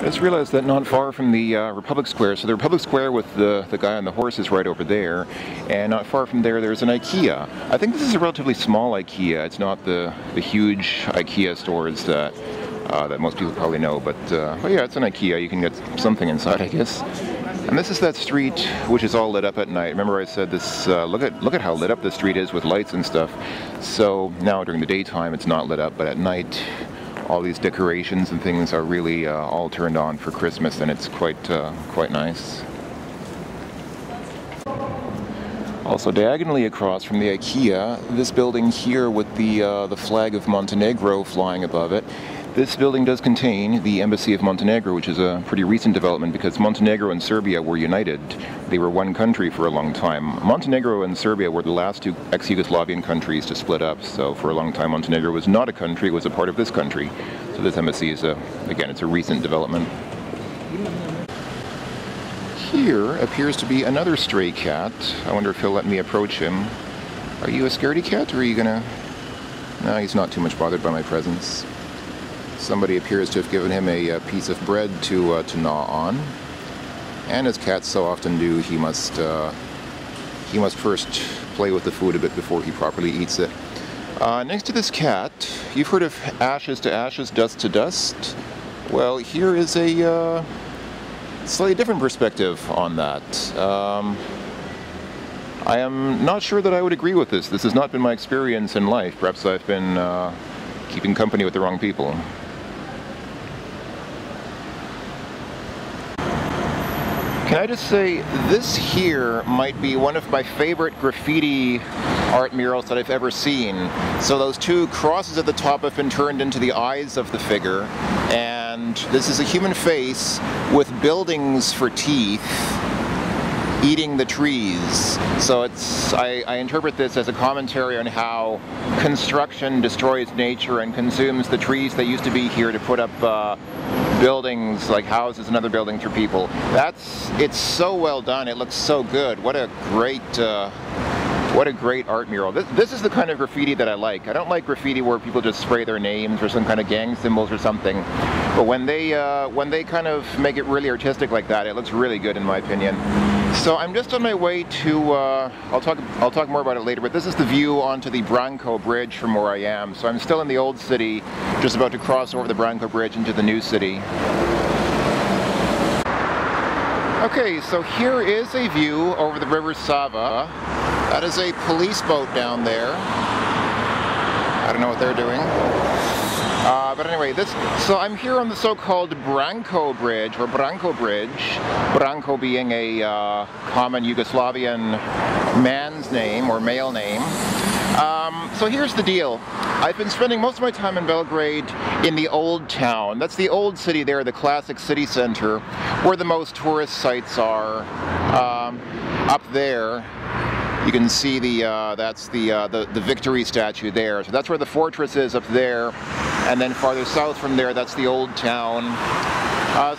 I just realized that not far from the Republic Square, so the Republic Square with the guy on the horse is right over there, and not far from there there's an IKEA. I think this is a relatively small IKEA. It's not the huge IKEA stores that most people probably know, but yeah, it's an IKEA. You can get something inside, I guess. And this is that street which is all lit up at night. Remember I said this, look at how lit up the street is with lights and stuff. So now during the daytime it's not lit up, but at night all these decorations and things are really all turned on for Christmas, and it's quite nice. Also diagonally across from the IKEA, this building here with the flag of Montenegro flying above it. This building does contain the Embassy of Montenegro, which is a pretty recent development because Montenegro and Serbia were united. They were one country for a long time. Montenegro and Serbia were the last two ex-Yugoslavian countries to split up, so for a long time Montenegro was not a country, it was a part of this country. So this embassy is, again, it's a recent development. Here appears to be another stray cat. I wonder if he'll let me approach him. Are you a scaredy cat, or are you gonna... No, he's not too much bothered by my presence. Somebody appears to have given him a piece of bread to gnaw on, and as cats so often do, he must first play with the food a bit before he properly eats it. Next to this cat, you've heard of ashes to ashes, dust to dust. Well, here is a slightly different perspective on that. I am not sure that I would agree with this. This has not been my experience in life. Perhaps I've been keeping company with the wrong people. Can I just say, this here might be one of my favorite graffiti art murals that I've ever seen. So those two crosses at the top have been turned into the eyes of the figure, and this is a human face with buildings for teeth eating the trees. So I interpret this as a commentary on how construction destroys nature and consumes the trees that used to be here to put up buildings like houses and other buildings for people. It's so well done. It looks so good. What a great art mural. This is the kind of graffiti that I like. I don't like graffiti where people just spray their names or some kind of gang symbols or something. But when they kind of make it really artistic like that, it looks really good in my opinion. So I'm just on my way to, I'll talk more about it later, but this is the view onto the Branko Bridge from where I am. So I'm still in the old city, just about to cross over the Branko Bridge into the new city. Okay, so here is a view over the River Sava. That is a police boat down there. I don't know what they're doing. But anyway, so I'm here on the so-called Branko Bridge, or Branko Bridge. Branko being a common Yugoslavian man's name, or male name. So here's the deal. I've been spending most of my time in Belgrade in the old town. That's the old city there, the classic city center, where the most tourist sites are. Up there, you can see that's the Victory statue there. So that's where the fortress is up there. And then farther south from there, that's the old town.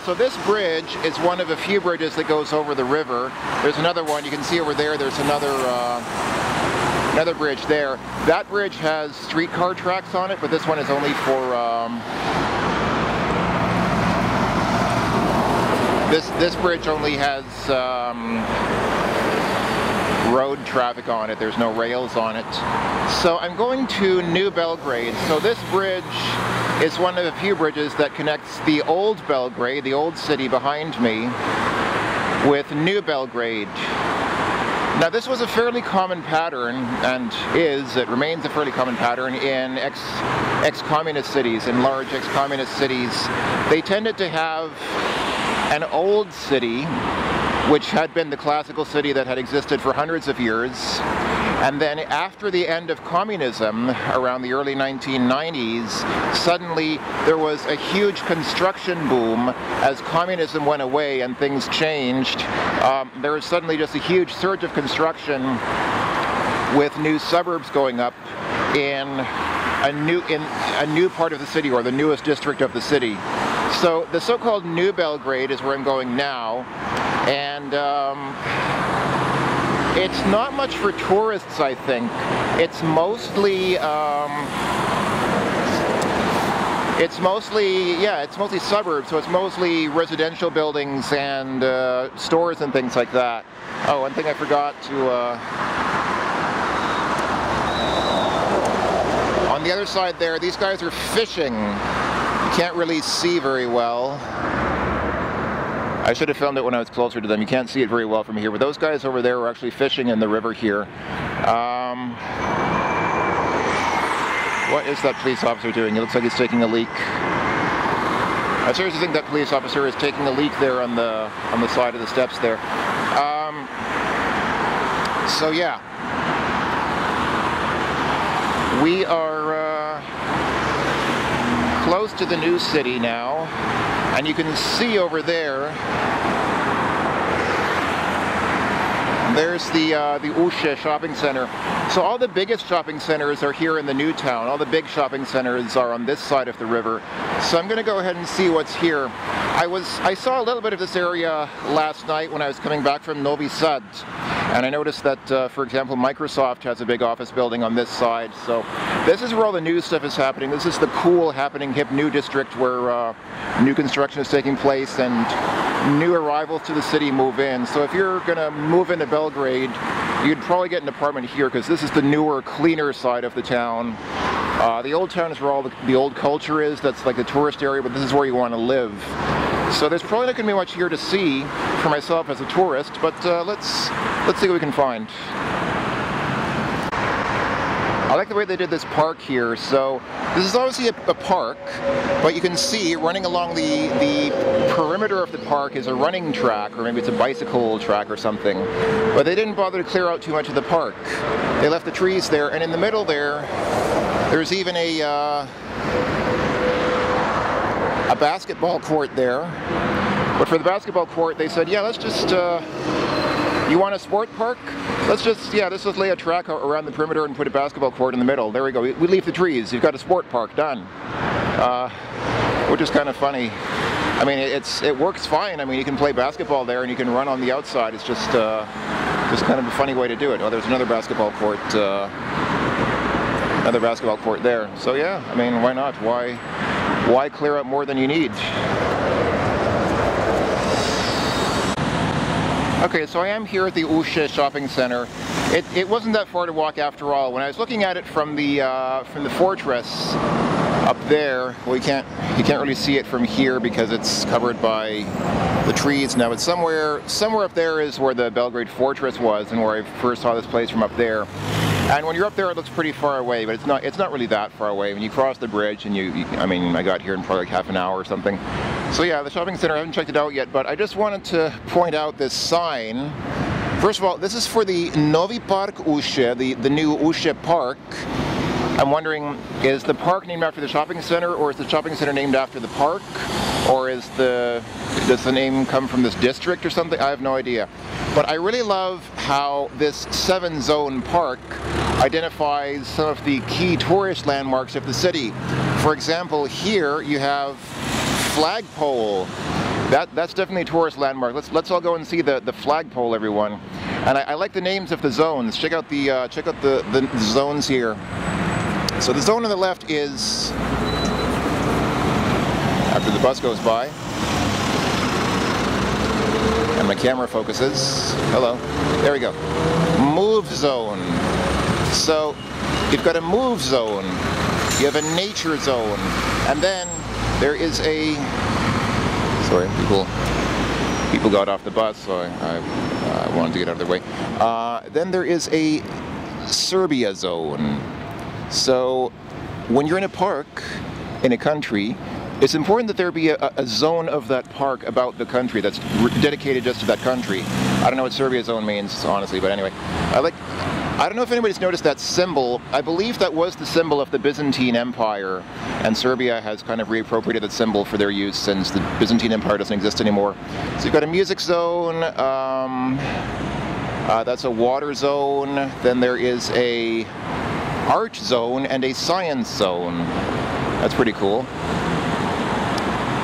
So this bridge is one of a few bridges that goes over the river. There's another one, you can see over there, there's another bridge there. That bridge has streetcar tracks on it, but this one is only for... This bridge only has road traffic on it. There's no rails on it. So I'm going to New Belgrade. So this bridge is one of the few bridges that connects the old Belgrade, the old city behind me, with New Belgrade. Now this was a fairly common pattern, and it remains a fairly common pattern in ex-communist cities, in large ex-communist cities. They tended to have an old city, which had been the classical city that had existed for hundreds of years. And then after the end of communism, around the early 1990s, suddenly there was a huge construction boom as communism went away and things changed. There was suddenly just a huge surge of construction with new suburbs going up in a new part of the city, or the newest district of the city. So the so-called New Belgrade is where I'm going now. And it's not much for tourists, I think. It's mostly It's mostly, yeah, it's mostly suburbs, so it's mostly residential buildings and stores and things like that. Oh, one thing I forgot to... on the other side there, these guys are fishing. You can't really see very well. I should have filmed it when I was closer to them. You can't see it very well from here, but those guys over there were actually fishing in the river here. What is that police officer doing? It looks like he's taking a leak. I seriously think that police officer is taking a leak there on the side of the steps there. So yeah, we are close to the new city now, and you can see over there, there's the Uše shopping center. So all the biggest shopping centers are here in the new town. All the big shopping centers are on this side of the river. So I'm going to go ahead and see what's here. I saw a little bit of this area last night when I was coming back from Novi Sad, and I noticed that, for example, Microsoft has a big office building on this side. So this is where all the new stuff is happening. This is the cool, happening, hip new district where new construction is taking place and new arrivals to the city move in. So if you're going to move into Belgrade, you'd probably get an apartment here because this is the newer, cleaner side of the town. The old town is where all the old culture is. That's like the tourist area, but this is where you want to live. So there's probably not going to be much here to see for myself as a tourist, but let's see what we can find. I like the way they did this park here. So this is obviously a park, but you can see running along the perimeter of the park is a running track, or maybe it's a bicycle track or something. But they didn't bother to clear out too much of the park. They left the trees there, and in the middle there's even a basketball court there. But for the basketball court, they said, yeah, let's just, you want a sport park? Let's just lay a track around the perimeter and put a basketball court in the middle. There we go. We leave the trees. You've got a sport park done. Which is kind of funny. I mean, it works fine. I mean, you can play basketball there and you can run on the outside. It's just kind of a funny way to do it. Oh, there's another basketball court. Another basketball court there. So yeah, I mean, why not? Why clear out more than you need? Okay, so I am here at the Uše shopping center. It wasn't that far to walk after all. When I was looking at it from the fortress up there, well, you can't really see it from here because it's covered by the trees now. But somewhere up there is where the Belgrade fortress was, and where I first saw this place from up there. And when you're up there, it looks pretty far away, but it's not really that far away. When you cross the bridge, and I mean, I got here in probably like half an hour or something. So yeah, the shopping center, I haven't checked it out yet, but I just wanted to point out this sign. First of all, this is for the Novi Park Uše, the new Uše Park. I'm wondering, is the park named after the shopping center, or is the shopping center named after the park? Or does the name come from this district or something? I have no idea. But I really love how this 7-zone park identifies some of the key tourist landmarks of the city. For example, here you have flagpole. That's definitely a tourist landmark. Let's all go and see the flagpole, everyone. And I like the names of the zones. Check out the zones here. So the zone on the left is, after the bus goes by, and my camera focuses, hello, there we go, move zone. So you've got a move zone, you have a nature zone, and then there is a, sorry, people got off the bus, so I wanted to get out of their way. Then there is a Serbia zone. So when you're in a park in a country, it's important that there be a zone of that park about the country that's dedicated just to that country. I don't know what Serbia zone means, honestly, but anyway. I don't know if anybody's noticed that symbol. I believe that was the symbol of the Byzantine Empire, and Serbia has kind of reappropriated that symbol for their use since the Byzantine Empire doesn't exist anymore. So you've got a music zone, that's a water zone, then there is a art zone and a science zone. That's pretty cool.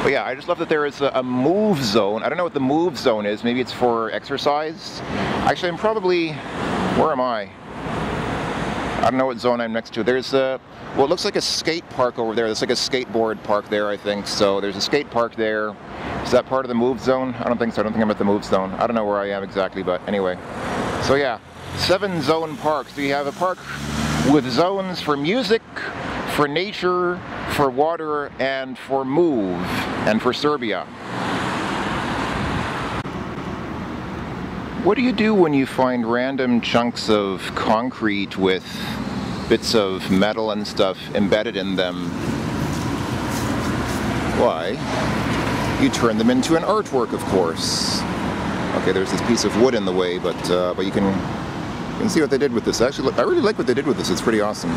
But yeah, I just love that there is a move zone. I don't know what the move zone is. Maybe it's for exercise. Actually, I'm probably, where am I? I don't know what zone I'm next to. There's a, well, it looks like a skate park over there. There's like a skateboard park there, I think. So there's a skate park there. Is that part of the move zone? I don't think so. I don't think I'm at the move zone. I don't know where I am exactly, but anyway. So yeah, 7 zone parks. So you have a park with zones for music, for nature, for water, and for move, and for Serbia. What do you do when you find random chunks of concrete with bits of metal and stuff embedded in them? Why, you turn them into an artwork, of course. Okay, there's this piece of wood in the way, but you can see what they did with this. Actually, I really like what they did with this. It's pretty awesome.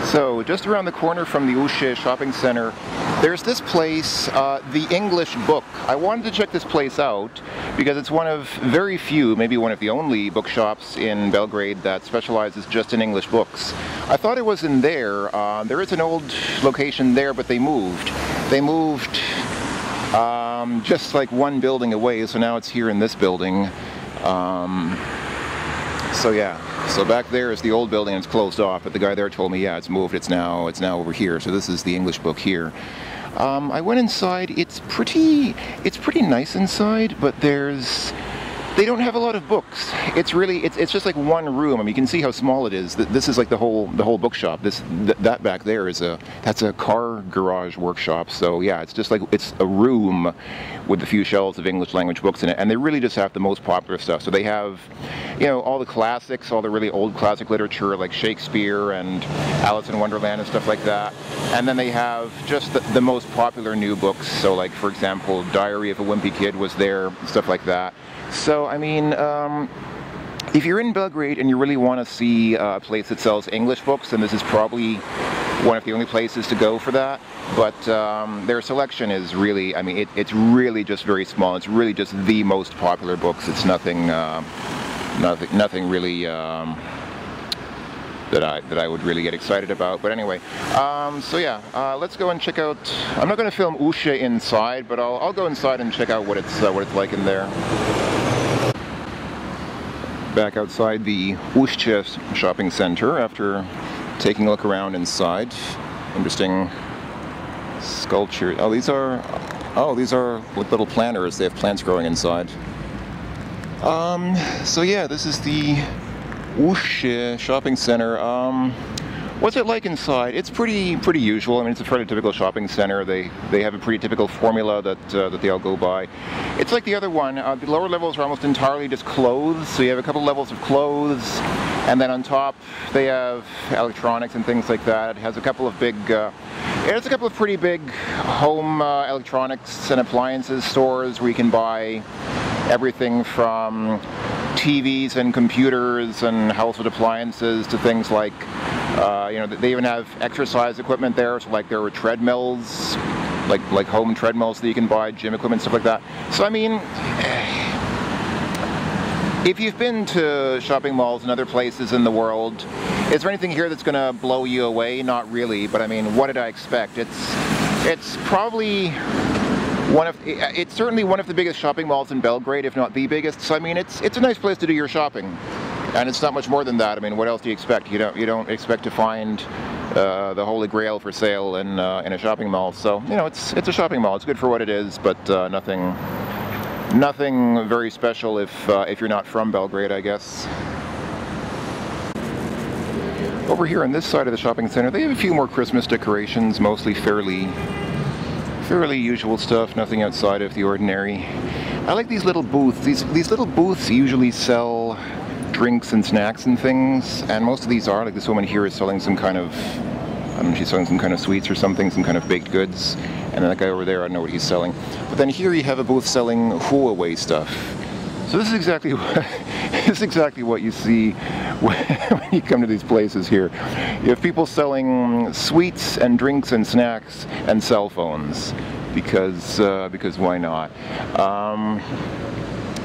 So, just around the corner from the Ušće shopping center, there's this place, the English Book. I wanted to check this place out because it's one of very few, maybe one of the only bookshops in Belgrade that specializes just in English books. I thought it was in there. There is an old location there, but they moved. They moved just like one building away, so now it's here in this building. So yeah, so back there is the old building and it's closed off, but the guy there told me, yeah, it's moved, it's now over here. So this is the English Book here. I went inside. It's pretty nice inside, but they don't have a lot of books. It's really, it's just like one room. I mean, you can see how small it is. This is like the whole bookshop. That back there that's a car garage workshop. So yeah, it's just like, it's a room with a few shelves of English language books in it, and they really just have the most popular stuff. So they have, you know, all the classics, all the really old classic literature like Shakespeare and Alice in Wonderland and stuff like that. And then they have just the most popular new books. So like, for example, Diary of a Wimpy Kid was there, stuff like that. So, I mean, if you're in Belgrade and you really want to see a place that sells English books, then this is probably one of the only places to go for that. But their selection is really, I mean, it's really just very small. It's really just the most popular books. It's nothing really that I would really get excited about. But anyway, so yeah, let's go and check out. I'm not going to film Ušće inside, but I'll go inside and check out what it's like in there. Back outside the Ušće shopping center after taking a look around inside. Interesting sculpture. Oh, these are with little planters. They have plants growing inside. So yeah, this is the Ušće shopping center. What's it like inside? It's pretty usual. I mean, it's a fairly typical shopping center. They have a pretty typical formula that they all go by. It's like the other one. The lower levels are almost entirely just clothes. So you have a couple levels of clothes, and then on top they have electronics and things like that. It has a couple of big, it's a couple of pretty big home electronics and appliances stores where you can buy everything from TVs and computers and household appliances to things like, you know, they even have exercise equipment there. So like there are treadmills, like home treadmills that you can buy, gym equipment, stuff like that. So I mean, if you've been to shopping malls in other places in the world, is there anything here that's going to blow you away? Not really, but I mean, what did I expect? It's probably it's certainly one of the biggest shopping malls in Belgrade, if not the biggest. So I mean, it's a nice place to do your shopping, and it's not much more than that. I mean, what else do you expect? You don't expect to find the Holy Grail for sale in a shopping mall. So you know, it's a shopping mall. It's good for what it is, but nothing very special if you're not from Belgrade, I guess. Over here on this side of the shopping center, they have a few more Christmas decorations, mostly fairly usual stuff, nothing outside of the ordinary. I like these little booths. These little booths usually sell drinks and snacks and things, and most of these are, like this woman here is selling some kind of, I don't know, she's selling some kind of sweets or something, some kind of baked goods, and then that guy over there, I don't know what he's selling. But then here you have a booth selling Huawei stuff. So this is exactly what you see when you come to these places here. You have people selling sweets and drinks and snacks and cell phones, because why not?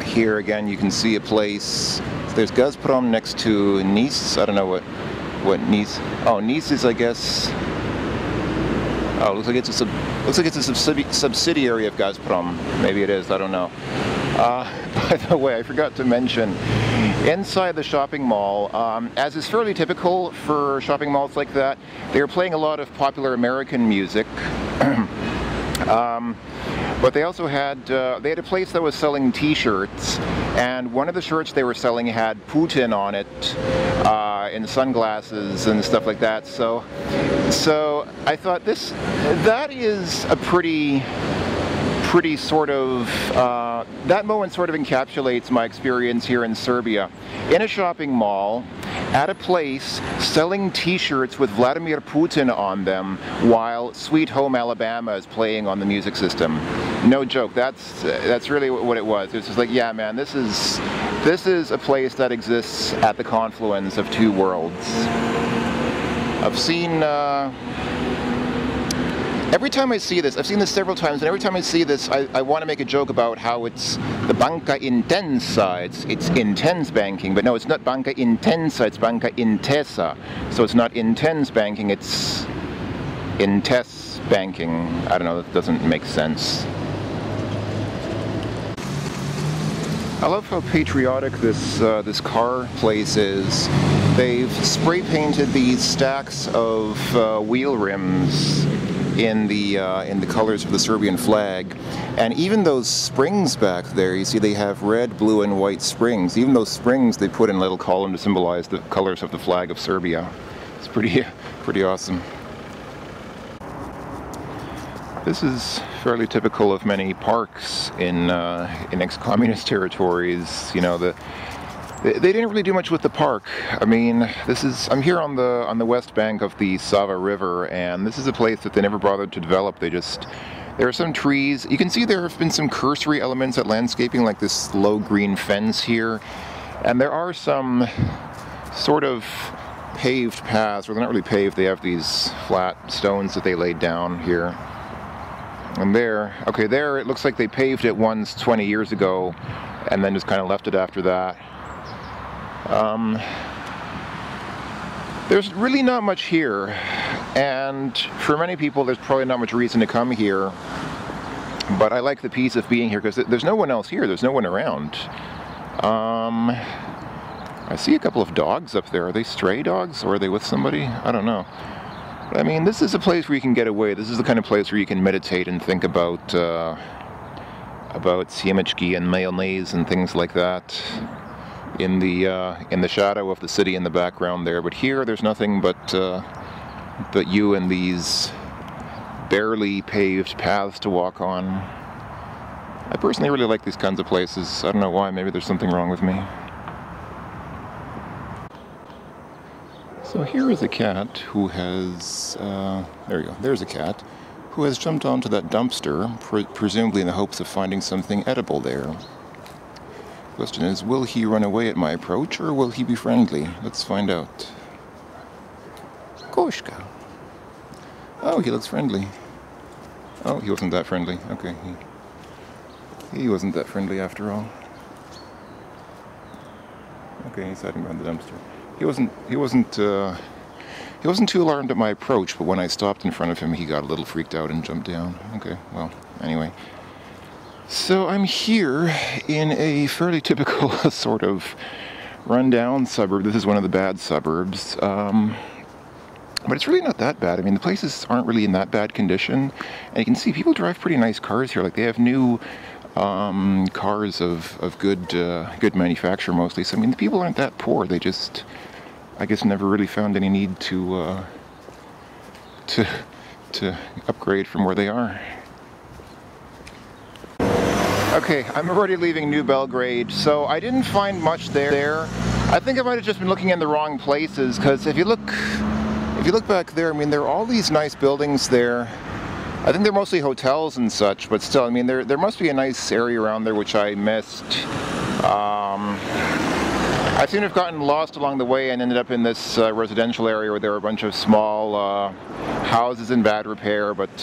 Here again you can see a place. There's Gazprom next to Nice. I don't know what Nice. Oh, Nice is, I guess. Oh, looks like it's a subsidiary of Gazprom. Maybe it is. I don't know. By the way, I forgot to mention, inside the shopping mall, as is fairly typical for shopping malls like that, they were playing a lot of popular American music. But they also had, a place that was selling t-shirts, and one of the shirts they were selling had Putin on it, in sunglasses and stuff like that. So I thought that is a pretty sort of, that moment sort of encapsulates my experience here in Serbia. In a shopping mall, at a place selling t-shirts with Vladimir Putin on them while Sweet Home Alabama is playing on the music system. No joke, that's really what it was. It's just like, yeah man, this is a place that exists at the confluence of two worlds. I've seen, every time I see this, I've seen this several times, and every time I see this, I want to make a joke about how it's the Banca Intensa, it's intense banking, but no, it's not Banca Intensa, it's Banca Intesa. So it's not intense banking, it's intense banking. I don't know, that doesn't make sense. I love how patriotic this car place is. They've spray painted these stacks of wheel rims in the colors of the Serbian flag, and even those springs back there, you see they have red, blue, and white springs. Even those springs they put in a little column to symbolize the colors of the flag of Serbia. It's pretty awesome. This is fairly typical of many parks in ex-communist territories. You know, they didn't really do much with the park. I mean, I'm here on the west bank of the Sava River, and this is a place that they never bothered to develop. There are some trees. You can see there have been some cursory elements at landscaping, like this low green fence here, and there are some sort of paved paths, or they're not really paved, they have these flat stones that they laid down here. And there it looks like they paved it once 20 years ago, and then just kind of left it after that. There's really not much here, and for many people there's probably not much reason to come here, but I like the peace of being here because there's no one else here, there's no one around. I see a couple of dogs up there. Are they stray dogs, or are they with somebody? I don't know. But I mean, this is a place where you can get away. This is the kind of place where you can meditate and think about siemiczki and mayonnaise and things like that. In the shadow of the city in the background there, but here there's nothing but you and these barely paved paths to walk on. I personally really like these kinds of places. I don't know why, maybe there's something wrong with me. So here is a cat who has, there we go, there's a cat who has jumped onto that dumpster, presumably in the hopes of finding something edible there. Question is, will he run away at my approach, or will he be friendly? Let's find out. Koshka. Oh, he looks friendly. Oh, he wasn't that friendly. Okay, he wasn't that friendly after all. Okay, he's hiding behind the dumpster. He wasn't too alarmed at my approach, but when I stopped in front of him, he got a little freaked out and jumped down. Okay, well, anyway. So I'm here in a fairly typical sort of rundown suburb. This is one of the bad suburbs. But it's really not that bad. I mean, the places aren't really in that bad condition. And you can see people drive pretty nice cars here. Like, they have new cars of good manufacture mostly. So, I mean, the people aren't that poor. They just, I guess, never really found any need to upgrade from where they are. Okay, I'm already leaving New Belgrade, so I didn't find much there. I think I might have just been looking in the wrong places, because if you look back there, I mean, there are all these nice buildings there. I think they're mostly hotels and such, but still, I mean, there must be a nice area around there which I missed. I seem to have gotten lost along the way and ended up in this residential area where there were a bunch of small houses in bad repair, but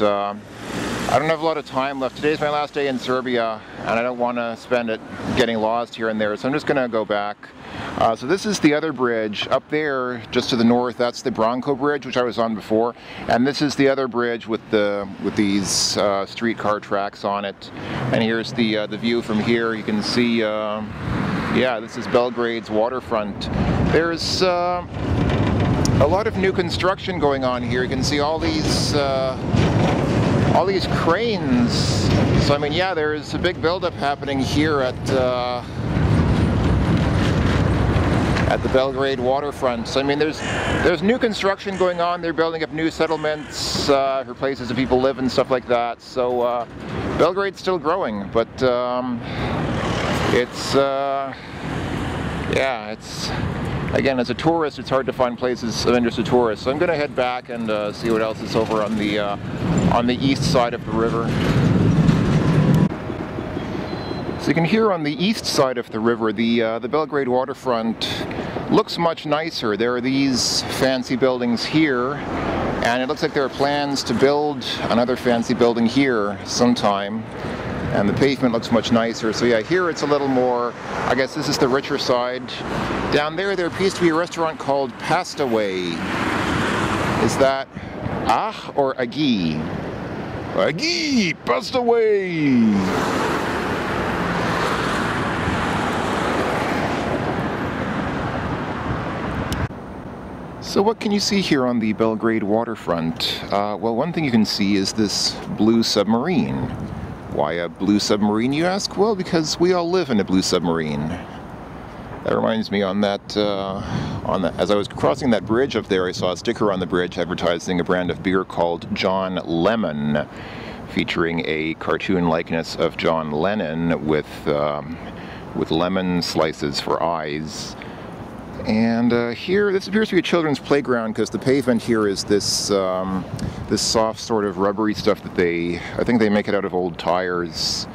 I don't have a lot of time left. Today's my last day in Serbia, and I don't want to spend it getting lost here and there, so I'm just going to go back. So this is the other bridge up there, just to the north. That's the Bronco Bridge, which I was on before, and this is the other bridge with these streetcar tracks on it. And here's the view from here. You can see, yeah, this is Belgrade's waterfront. There's a lot of new construction going on here. You can see all these cranes. So I mean, yeah, there's a big buildup happening here at the Belgrade waterfront. So I mean, there's new construction going on. They're building up new settlements for places that people live and stuff like that. So Belgrade's still growing, but it's yeah, it's, again, as a tourist, it's hard to find places of interest to tourists. So I'm going to head back and see what else is over on the east side of the river. So you can hear on the east side of the river, the Belgrade waterfront looks much nicer. There are these fancy buildings here, and it looks like there are plans to build another fancy building here sometime. And the pavement looks much nicer. So yeah, here it's a little more, I guess this is the richer side. Down there appears to be a restaurant called Pastaway. Is that ah or agi? Agi, Pastaway! So what can you see here on the Belgrade waterfront? Well, one thing you can see is this blue submarine. Why a blue submarine, you ask? Well, because we all live in a blue submarine. That reminds me, on that, as I was crossing that bridge up there, I saw a sticker on the bridge advertising a brand of beer called John Lemon, featuring a cartoon likeness of John Lennon with lemon slices for eyes. And here, this appears to be a children's playground because the pavement here is this this soft sort of rubbery stuff that I think they make it out of old tires.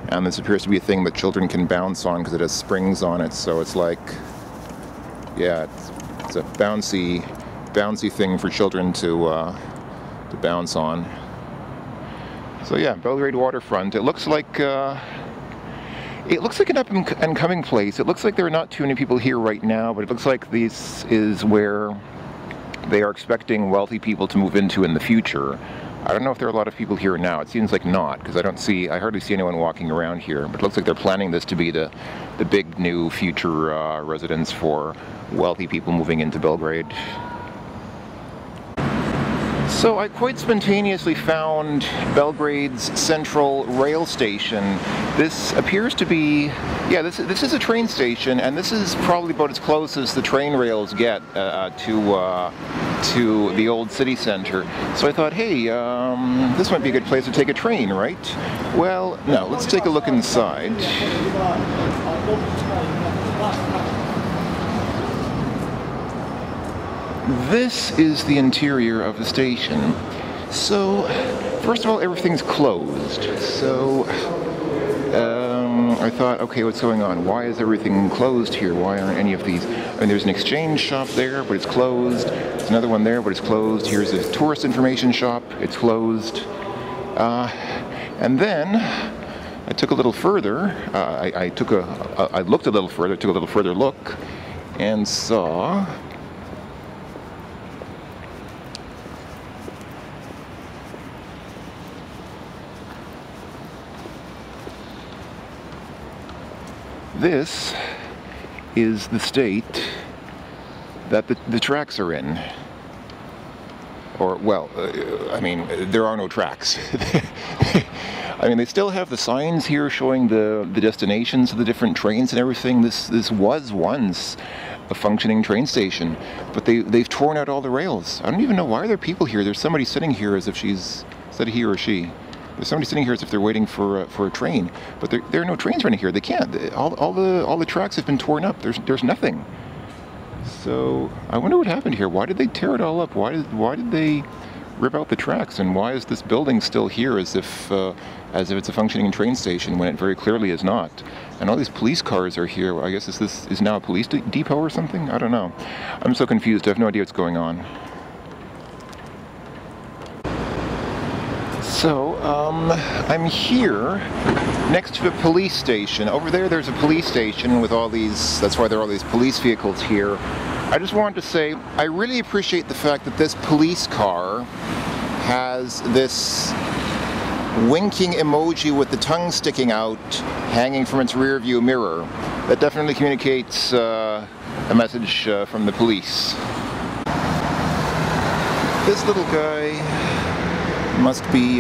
And this appears to be a thing that children can bounce on because it has springs on it. So it's like, yeah, it's a bouncy thing for children to bounce on. So yeah, Belgrade waterfront. It looks like an up and coming place. It looks like there are not too many people here right now, but it looks like this is where they are expecting wealthy people to move into in the future. I don't know if there are a lot of people here now. It seems like not, because I hardly see anyone walking around here. But it looks like they're planning this to be the big new future residence for wealthy people moving into Belgrade. So I quite spontaneously found Belgrade's central rail station. This appears to be, yeah, this is a train station, and this is probably about as close as the train rails get to the old city center. So I thought, hey, this might be a good place to take a train, right? Well, no, let's take a look inside. This is the interior of the station. So, first of all, everything's closed. So, I thought, okay, what's going on? Why is everything closed here? Why aren't any of these? I mean, there's an exchange shop there, but it's closed. There's another one there, but it's closed. Here's a tourist information shop. It's closed. And then I took a little further. I looked a little further. Took a little further look, and saw. This is the state that the tracks are in. Or, well, I mean, there are no tracks. I mean, they still have the signs here showing the destinations of the different trains and everything. This was once a functioning train station, but they've torn out all the rails. I don't even know why there are people here. There's somebody sitting here as if she's, is that a he or a she? There's somebody sitting here as if they're waiting for a train, but there are no trains running here. They can't. All the tracks have been torn up. There's nothing. So I wonder what happened here. Why did they tear it all up? Why did they rip out the tracks? And why is this building still here as if it's a functioning train station when it very clearly is not? And all these police cars are here. I guess this is now a police depot or something. I don't know. I'm so confused. I have no idea what's going on. So, I'm here next to a police station. Over there's a police station with all these, that's why there are all these police vehicles here. I just wanted to say, I really appreciate the fact that this police car has this winking emoji with the tongue sticking out, hanging from its rear view mirror. That definitely communicates a message from the police. This little guy must be,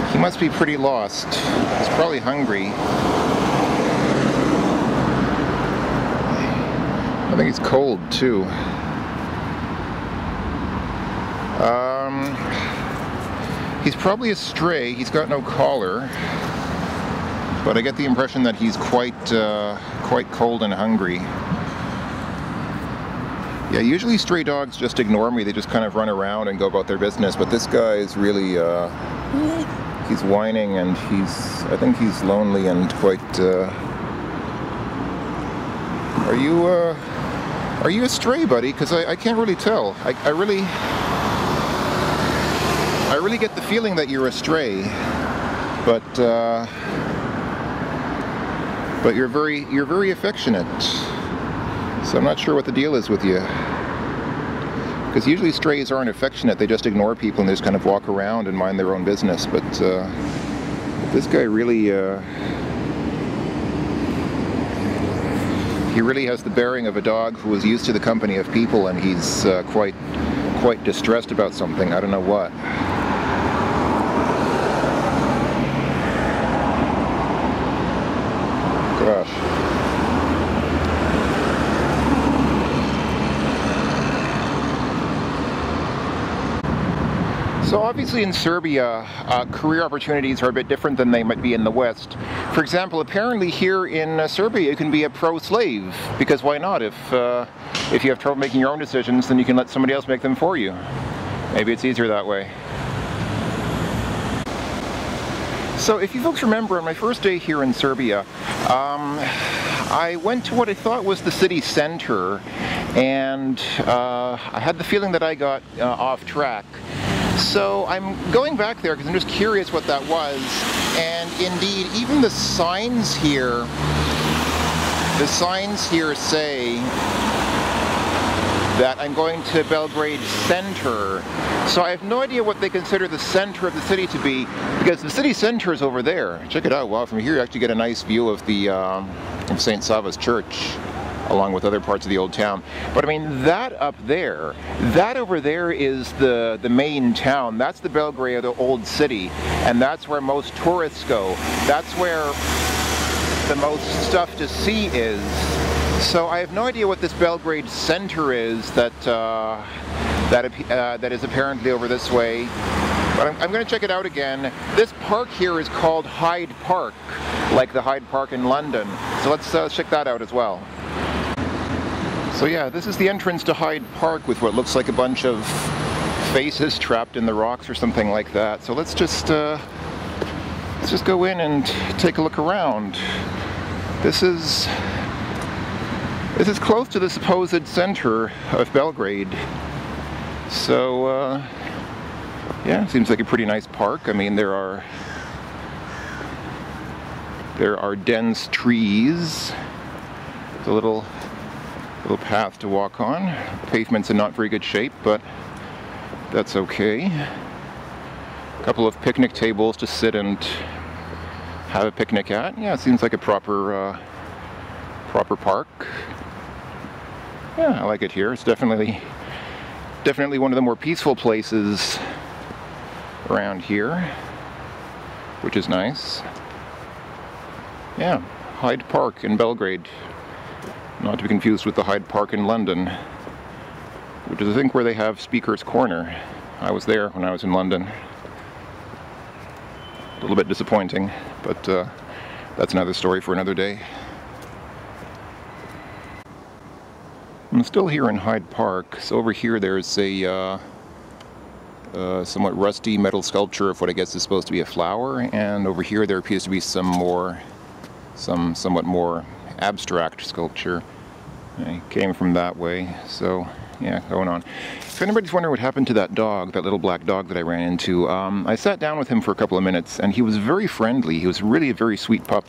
he must be pretty lost. He's probably hungry. I think he's cold too. He's probably a stray. He's got no collar, but I get the impression that he's quite cold and hungry. Yeah, usually stray dogs just ignore me. They just kind of run around and go about their business. But this guy is really, he's whining, and I think he's lonely and quite, are you a stray, buddy? Because I can't really tell. I really get the feeling that you're a stray. But you're very affectionate. So I'm not sure what the deal is with you. Because usually strays aren't affectionate, they just ignore people and they just kind of walk around and mind their own business. But this guy really, he really has the bearing of a dog who is used to the company of people, and he's quite distressed about something. I don't know what. Gosh. So obviously in Serbia, career opportunities are a bit different than they might be in the West. For example, apparently here in Serbia you can be a pro-slave, because why not? If you have trouble making your own decisions, then you can let somebody else make them for you. Maybe it's easier that way. So if you folks remember, on my first day here in Serbia, I went to what I thought was the city center, and I had the feeling that I got off track. So I'm going back there because I'm just curious what that was, and indeed even the signs here say that I'm going to Belgrade Center. So I have no idea what they consider the center of the city to be, because the city center is over there. Check it out. Wow, from here you actually get a nice view of the of St. Sava's Church, along with other parts of the old town. But I mean, that up there, that over there is the main town. That's the Belgrade, the old city, and that's where most tourists go. That's where the most stuff to see is. So I have no idea what this Belgrade Center is that is apparently over this way. But I'm going to check it out again. This park here is called Hyde Park, like the Hyde Park in London. So let's check that out as well. So yeah, this is the entrance to Hyde Park with what looks like a bunch of faces trapped in the rocks or something like that. So let's just go in and take a look around. This is close to the supposed center of Belgrade. So yeah, seems like a pretty nice park. I mean, there are dense trees. There's a little path to walk on. Pavement's in not very good shape, but that's okay. A couple of picnic tables to sit and have a picnic at. Yeah, it seems like a proper park. Yeah, I like it here. It's definitely one of the more peaceful places around here, which is nice. Yeah, Hyde Park in Belgrade. Not to be confused with the Hyde Park in London, which is I think where they have Speaker's Corner. I was there when I was in London. A little bit disappointing, but that's another story for another day. I'm still here in Hyde Park. So over here there's a somewhat rusty metal sculpture of what I guess is supposed to be a flower, and over here there appears to be somewhat more abstract sculpture. I came from that way, so yeah, going on. If anybody's wondering what happened to that dog, that little black dog that I ran into, I sat down with him for a couple of minutes, and he was very friendly. He was really a very sweet pup.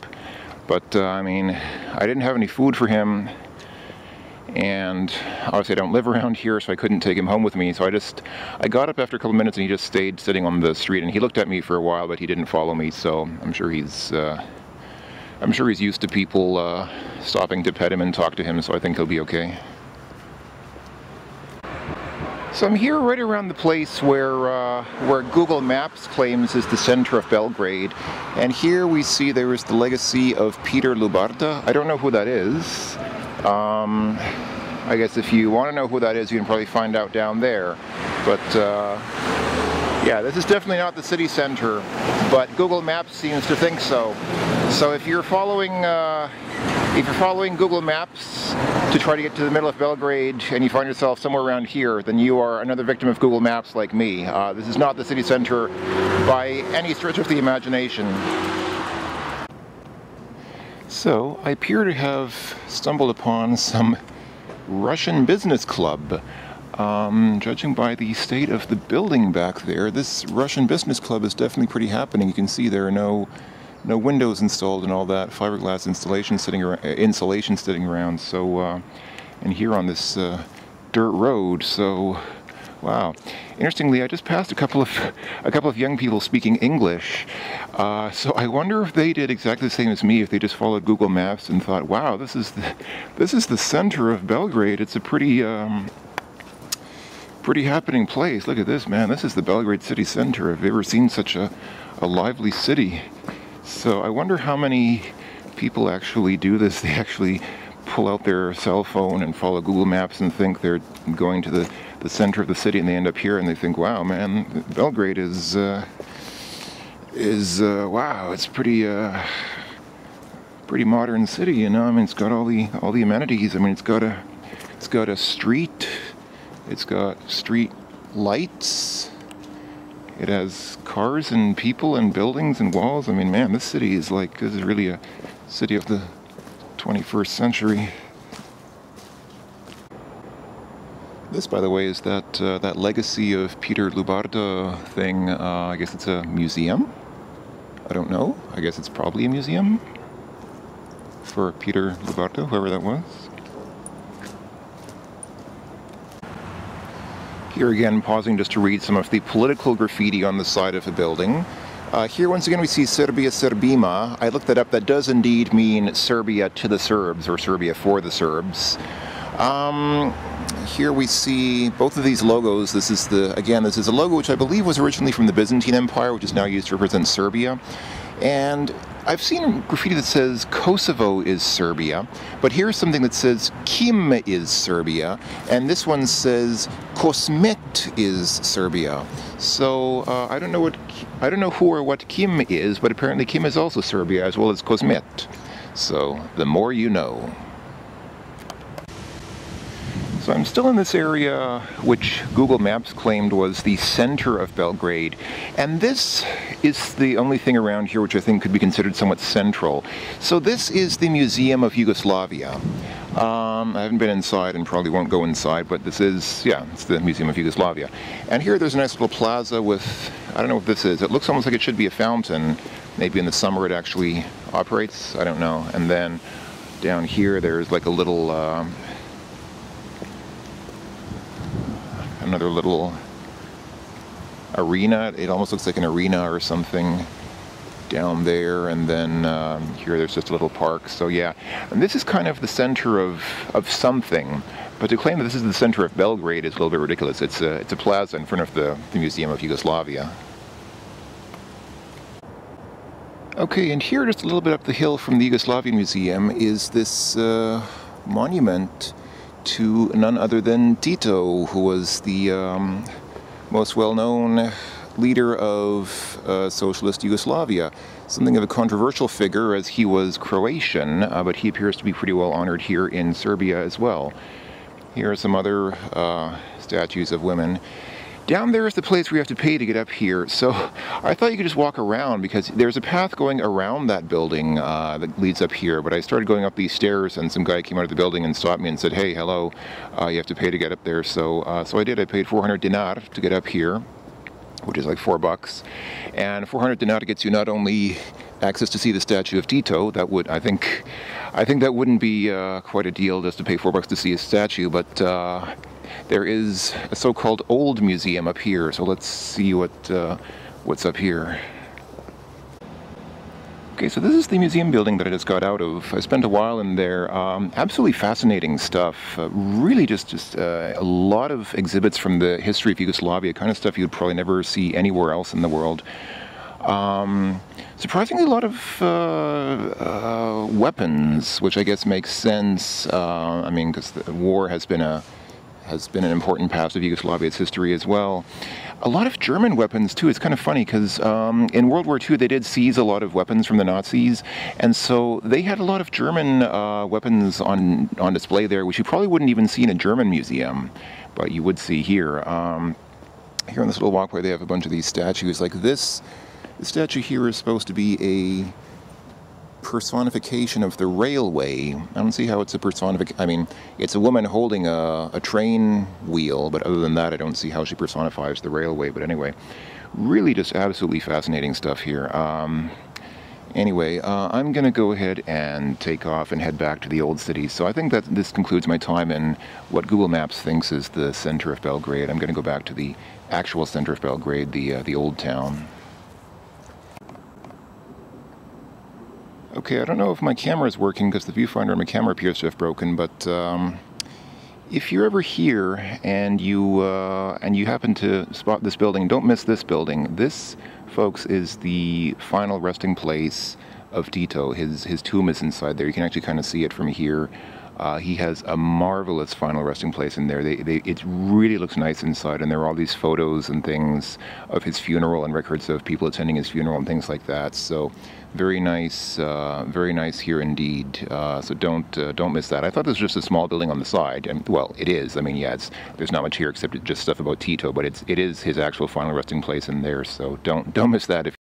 But, I mean, I didn't have any food for him, and obviously I don't live around here, so I couldn't take him home with me. So I got up after a couple of minutes, and he just stayed sitting on the street, and he looked at me for a while, but he didn't follow me, so I'm sure he's used to people stopping to pet him and talk to him, so I think he'll be okay. So I'm here right around the place where Google Maps claims is the center of Belgrade, and here we see there is the legacy of Peter Lubarda. I don't know who that is. I guess if you want to know who that is, you can probably find out down there. But yeah, this is definitely not the city center, but Google Maps seems to think so. So if you're following Google Maps to try to get to the middle of Belgrade and you find yourself somewhere around here, then you are another victim of Google Maps like me. This is not the city center by any stretch of the imagination. So I appear to have stumbled upon some Russian business club. Judging by the state of the building back there, this Russian business club is definitely pretty happening. You can see there are no windows installed and all that, fiberglass insulation sitting around. So, and here on this dirt road. So, wow. Interestingly, I just passed a couple of young people speaking English. So I wonder if they did exactly the same as me. If they just followed Google Maps and thought, "Wow, this is the center of Belgrade. It's a pretty happening place. Look at this, man. This is the Belgrade city center. Have you ever seen such a lively city?" So I wonder how many people actually do this. They actually pull out their cell phone and follow Google Maps and think they're going to the center of the city, and they end up here and they think, wow, man, Belgrade is wow, it's pretty modern city, you know. I mean, it's got all the amenities. I mean, it's got a street, it's got street lights. It has cars and people and buildings and walls. I mean, man, this is really a city of the 21st century. This, by the way, is that legacy of Peter Lubarda thing. I guess it's a museum? I don't know. I guess it's probably a museum for Peter Lubarda, whoever that was. Here again, pausing just to read some of the political graffiti on the side of a building. Here once again we see Serbia Srbima. I looked that up. That does indeed mean Serbia to the Serbs, or Serbia for the Serbs. Here we see both of these logos. This is a logo which I believe was originally from the Byzantine Empire, which is now used to represent Serbia. And I've seen graffiti that says Kosovo is Serbia, but here's something that says Kim is Serbia, and this one says Kosmet is Serbia. So I don't know who or what Kim is, but apparently Kim is also Serbia as well as Kosmet. So the more you know. So I'm still in this area which Google Maps claimed was the center of Belgrade, and this is the only thing around here which I think could be considered somewhat central. So this is the Museum of Yugoslavia. I haven't been inside and probably won't go inside, but this is, yeah, it's the Museum of Yugoslavia. And here there's a nice little plaza with, I don't know what this is. It looks almost like it should be a fountain. Maybe in the summer it actually operates, I don't know. And then down here there's like a little another little arena. It almost looks like an arena or something down there, and then here there's just a little park. So yeah, and this is kind of the center of something, but to claim that this is the center of Belgrade is a little bit ridiculous. It's a plaza in front of the Museum of Yugoslavia. Okay, and here just a little bit up the hill from the Yugoslavian Museum is this monument to none other than Tito, who was the most well-known leader of socialist Yugoslavia. Something of a controversial figure, as he was Croatian, but he appears to be pretty well honored here in Serbia as well. Here are some other statues of women. Down there is the place where you have to pay to get up here. So I thought you could just walk around because there's a path going around that building that leads up here. But I started going up these stairs and some guy came out of the building and stopped me and said, hey, hello, you have to pay to get up there. So so I did. I paid 400 dinar to get up here, which is like $4. And 400 dinar gets you not only access to see the statue of Tito. That would, I think that wouldn't be quite a deal just to pay $4 to see a statue, but there is a so-called old museum up here, so let's see what's up here. Okay, so this is the museum building that I just got out of. I spent a while in there. Absolutely fascinating stuff. Really just a lot of exhibits from the history of Yugoslavia, kind of stuff you'd probably never see anywhere else in the world. Surprisingly, a lot of weapons, which I guess makes sense. I mean, because the war has been an important past of Yugoslavia's history as well. A lot of German weapons too. It's kind of funny because in World War II they did seize a lot of weapons from the Nazis, and so they had a lot of German weapons on display there, which you probably wouldn't even see in a German museum, but you would see here. Here on this little walkway they have a bunch of these statues like this. The statue here is supposed to be a personification of the railway. I don't see how it's a personification. I mean, it's a woman holding a train wheel, but other than that, I don't see how she personifies the railway. But anyway, really just absolutely fascinating stuff here. Anyway, I'm going to go ahead and take off and head back to the old city. So I think that this concludes my time in what Google Maps thinks is the center of Belgrade. I'm going to go back to the actual center of Belgrade, the old town. Okay, I don't know if my camera is working because the viewfinder on my camera appears to have broken, but if you're ever here and you happen to spot this building, don't miss this building. This, folks, is the final resting place of Tito. His tomb is inside there. You can actually kind of see it from here. He has a marvelous final resting place in there. It really looks nice inside, and there are all these photos and things of his funeral and records of people attending his funeral and things like that. So very nice here indeed. So don't miss that. I thought this was just a small building on the side, and well, it is. I mean, yeah, there's not much here except just stuff about Tito, but it is his actual final resting place in there. So don't miss that if